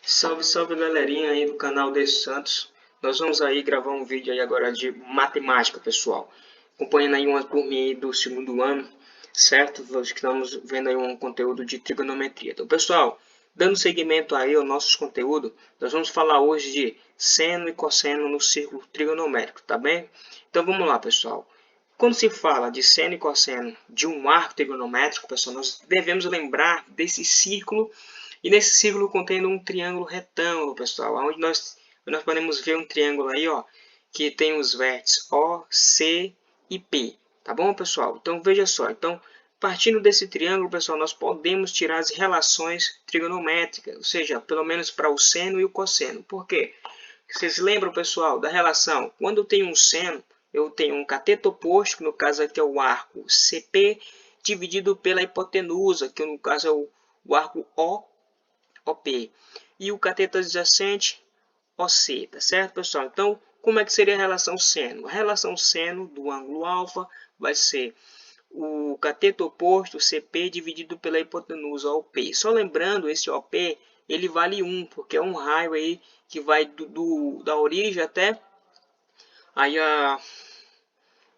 Salve, salve galerinha aí do canal Desse Santos. Nós vamos aí gravar um vídeo aí agora de matemática, pessoal. Acompanhando aí uma turminha aí do segundo ano, certo? Estamos vendo aí um conteúdo de trigonometria. Então, pessoal, dando seguimento aí ao nosso conteúdo, nós vamos falar hoje de seno e cosseno no círculo trigonométrico, tá bem? Então, vamos lá, pessoal. Quando se fala de seno e cosseno de um arco trigonométrico, pessoal, nós devemos lembrar desse círculo e nesse círculo contém um triângulo retângulo, pessoal, onde nós podemos ver um triângulo aí, ó, que tem os vértices O, C e P, tá bom, pessoal? Então veja só, então partindo desse triângulo, pessoal, nós podemos tirar as relações trigonométricas, ou seja, pelo menos para o seno e o cosseno. Por quê? Vocês lembram, pessoal, da relação? Quando eu tenho um seno, eu tenho um cateto oposto, que no caso aqui é o arco CP, dividido pela hipotenusa, que no caso é o arco OP. E o cateto adjacente, OC, tá certo, pessoal? Então, como é que seria a relação seno? A relação seno do ângulo alfa vai ser o cateto oposto, CP, dividido pela hipotenusa, OP. Só lembrando, esse OP, ele vale 1, porque é um raio aí que vai da origem até aí a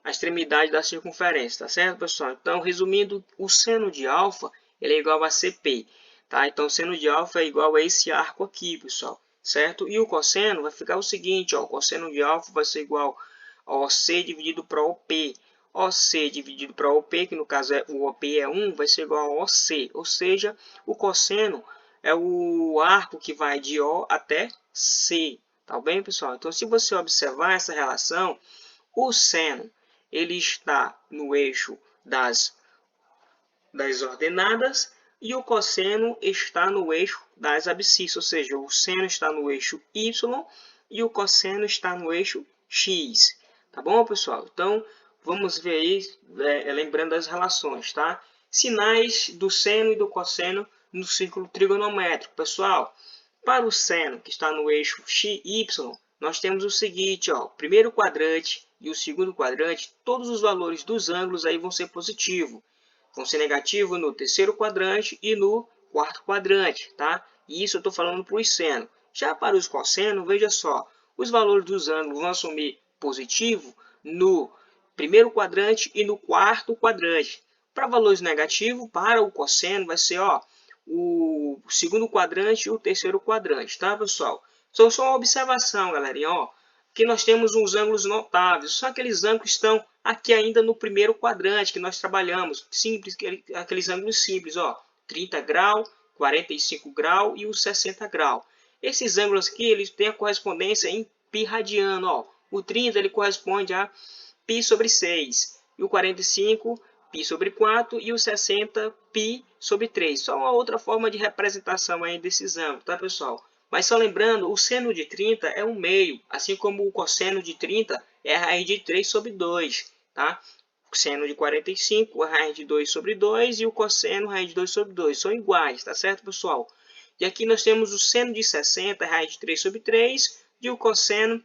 extremidade da circunferência, tá certo, pessoal? Então, resumindo, o seno de alfa ele é igual a CP, tá? Então, seno de alfa é igual a esse arco aqui, pessoal, certo? E o cosseno vai ficar o seguinte, ó, o cosseno de alfa vai ser igual a OC dividido para OP. OC dividido para OP, que no caso é o OP é 1, vai ser igual a OC, ou seja, o cosseno é o arco que vai de O até C, tá bem, pessoal? Então, se você observar essa relação, o seno ele está no eixo das ordenadas e o cosseno está no eixo das abscissas, ou seja, o seno está no eixo y e o cosseno está no eixo x. Tá bom, pessoal? Então, vamos ver aí, lembrando as relações, tá? Sinais do seno e do cosseno no círculo trigonométrico. Pessoal, para o seno, que está no eixo XY, nós temos o seguinte, ó, o primeiro quadrante e o segundo quadrante, todos os valores dos ângulos aí vão ser positivos. Vão ser negativos no terceiro quadrante e no quarto quadrante, tá? E isso eu estou falando para os senos. Já para os cossenos, veja só, os valores dos ângulos vão assumir positivo no primeiro quadrante e no quarto quadrante. Para valores negativos, para o cosseno, vai ser ó, o segundo quadrante e o terceiro quadrante, tá, pessoal? Então, só uma observação, galerinha, ó, que nós temos uns ângulos notáveis, só aqueles ângulos que estão aqui ainda no primeiro quadrante que nós trabalhamos, simples, aqueles ângulos simples, ó, 30 graus, 45 graus e os 60 graus. Esses ângulos aqui, eles têm a correspondência em π radiano, ó. O 30 ele corresponde a π sobre 6, e o 45 π sobre 4 e o 60 π sobre 3. Só uma outra forma de representação aí desses ângulos, tá, pessoal? Mas só lembrando, o seno de 30 é um meio, assim como o cosseno de 30 é a raiz de 3 sobre 2, tá? O seno de 45 é a raiz de 2 sobre 2 e o cosseno raiz de 2 sobre 2. São iguais, tá certo, pessoal? E aqui nós temos o seno de 60, raiz de 3 sobre 3, e o cosseno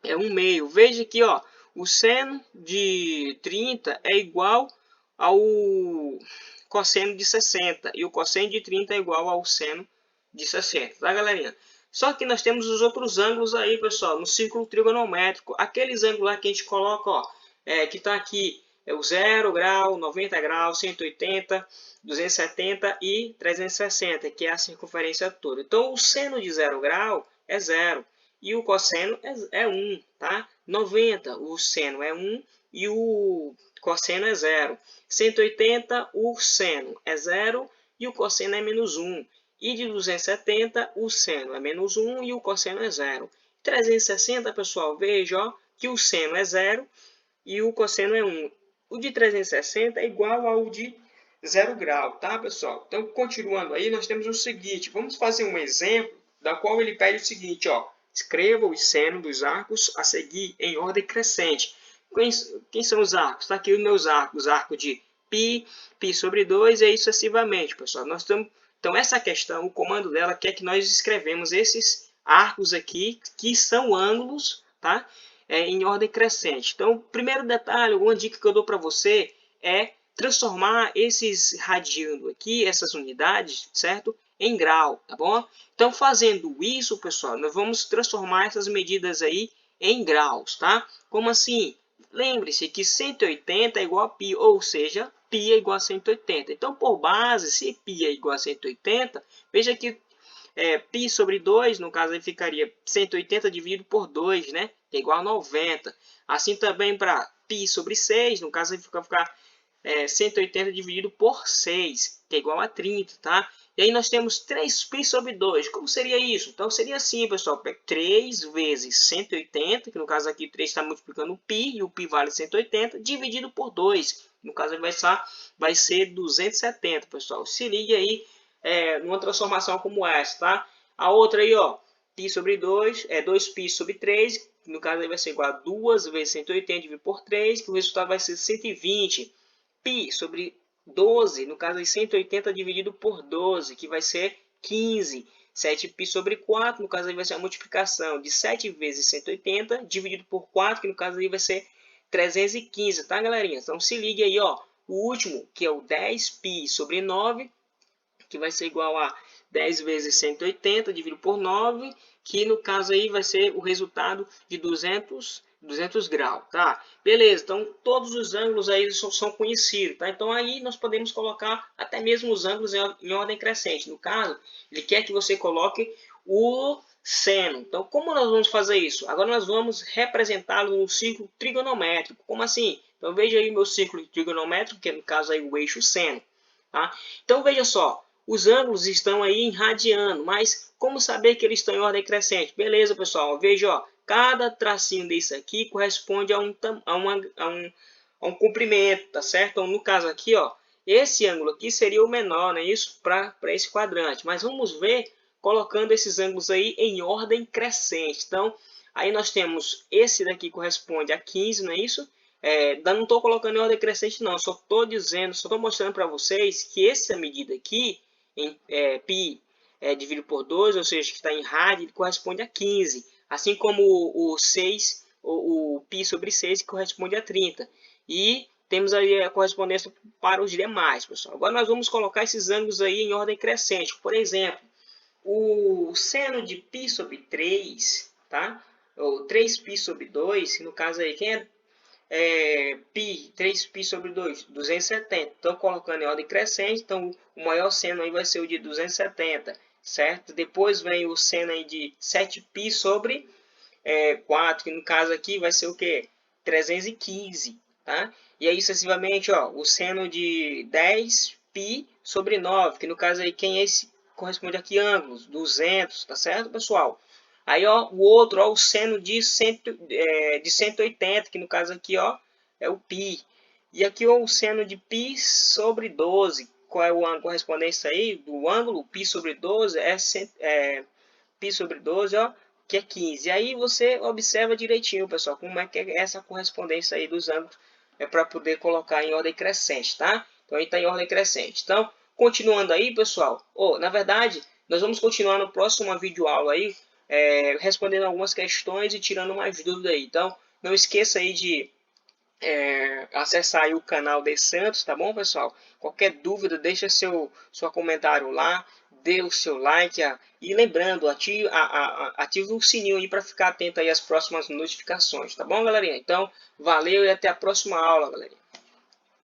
é um meio. Veja aqui, ó, o seno de 30 é igual ao cosseno de 60 e o cosseno de 30 é igual ao seno de 60, tá, galerinha? Só que nós temos os outros ângulos aí, pessoal, no círculo trigonométrico. Aqueles ângulos lá que a gente coloca, ó, que está aqui, é o 0 grau, 90 graus, 180, 270 e 360, que é a circunferência toda. Então, o seno de 0 grau é 0 e o cosseno é 1, tá? 90, o seno é 1 e o cosseno é 0. 180, o seno é 0 e o cosseno é menos 1. E de 270, o seno é menos 1 e o cosseno é 0. 360, pessoal, veja ó, que o seno é 0 e o cosseno é 1. O de 360 é igual ao de 0 grau, tá, pessoal? Então, continuando aí, nós temos o seguinte. Vamos fazer um exemplo da qual ele pede o seguinte, ó. Escreva os senos dos arcos a seguir em ordem crescente. Quem são os arcos? Está aqui os meus arcos. Arco de π, π sobre 2 e aí sucessivamente, pessoal. Nós estamos... Então, essa questão, o comando dela quer que nós escrevemos esses arcos aqui, que são ângulos, tá? Em ordem crescente. Então, primeiro detalhe, uma dica que eu dou para você é transformar esses radiano aqui, essas unidades, certo? Em grau, tá bom? Então, fazendo isso, pessoal, nós vamos transformar essas medidas aí em graus, tá? Como assim? Lembre-se que 180 é igual a π, ou seja, π é igual a 180. Então, por base, se π é igual a 180, veja que π sobre 2, no caso aí ficaria 180 dividido por 2, né? Que é igual a 90. Assim também para π sobre 6, no caso aí ficar 180 dividido por 6, que é igual a 30, tá? E aí nós temos 3π sobre 2. Como seria isso? Então seria assim, pessoal. 3 vezes 180, que no caso aqui 3 está multiplicando o π, e o π vale 180, dividido por 2. No caso vai ser 270, pessoal. Se ligue aí numa transformação como essa, tá? A outra aí, ó, π sobre 2 é 2π sobre 3, no caso aí vai ser igual a 2 vezes 180 dividido por 3, que o resultado vai ser 120. Π sobre 12, no caso aí 180 dividido por 12, que vai ser 15. 7π sobre 4, no caso aí vai ser a multiplicação de 7 vezes 180 dividido por 4, que no caso aí vai ser 315, tá, galerinha? Então se ligue aí, ó, o último, que é o 10π sobre 9, que vai ser igual a 10 vezes 180 dividido por 9, que no caso aí vai ser o resultado de 200 graus, tá? Beleza, então todos os ângulos aí são conhecidos, tá? Então aí nós podemos colocar até mesmo os ângulos em ordem crescente. No caso, ele quer que você coloque o seno. Então, como nós vamos fazer isso? Agora nós vamos representá-lo no círculo trigonométrico. Como assim? Então veja aí o meu círculo trigonométrico, que é no caso aí o eixo seno, tá? Então veja só, os ângulos estão aí em radiano, mas como saber que eles estão em ordem crescente? Beleza, pessoal, veja, ó, cada tracinho desse aqui corresponde a um comprimento, tá certo? Então, no caso aqui, ó, esse ângulo aqui seria o menor, né? Isso para esse quadrante. Mas vamos ver colocando esses ângulos aí em ordem crescente. Então, aí nós temos esse daqui corresponde a 15, não é isso? Não estou colocando em ordem crescente, não. Só estou dizendo, só estou mostrando para vocês que essa medida aqui, em π dividido por 2, ou seja, que está em rádio, ele corresponde a 15. Assim como o 6, o π sobre 6, que corresponde a 30. E temos aí a correspondência para os demais, pessoal. Agora nós vamos colocar esses ângulos aí em ordem crescente. Por exemplo, o seno de π sobre 3, tá? Ou 3π sobre 2, que no caso aí, quem π, 3π sobre 2, 270. Então, colocando em ordem crescente, então o maior seno aí vai ser o de 270, certo? Depois vem o seno aí de 7π sobre 4, que no caso aqui vai ser o que? 315, tá? E aí, sucessivamente, ó, o seno de 10π sobre 9, que no caso aí, quem é esse? Corresponde aqui ângulos, 200, tá certo, pessoal? Aí, ó, o outro, ó, o seno de 180, que no caso aqui, ó, é o π. E aqui, ó, o seno de π sobre 12. Qual é a correspondência aí do ângulo? Π sobre 12 π sobre 12, ó, que é 15. E aí você observa direitinho, pessoal, como é que é essa correspondência aí dos ângulos para poder colocar em ordem crescente, tá? Então, aí está em ordem crescente. Então, continuando aí, pessoal, na verdade, nós vamos continuar no próximo vídeo aula aí, respondendo algumas questões e tirando mais dúvidas aí. Então, não esqueça aí de acessar aí o canal de Santos, tá bom, pessoal? Qualquer dúvida, deixa seu comentário lá, dê o seu like e lembrando, ative o sininho aí para ficar atento aí às próximas notificações, tá bom, galerinha? Então, valeu e até a próxima aula, galerinha.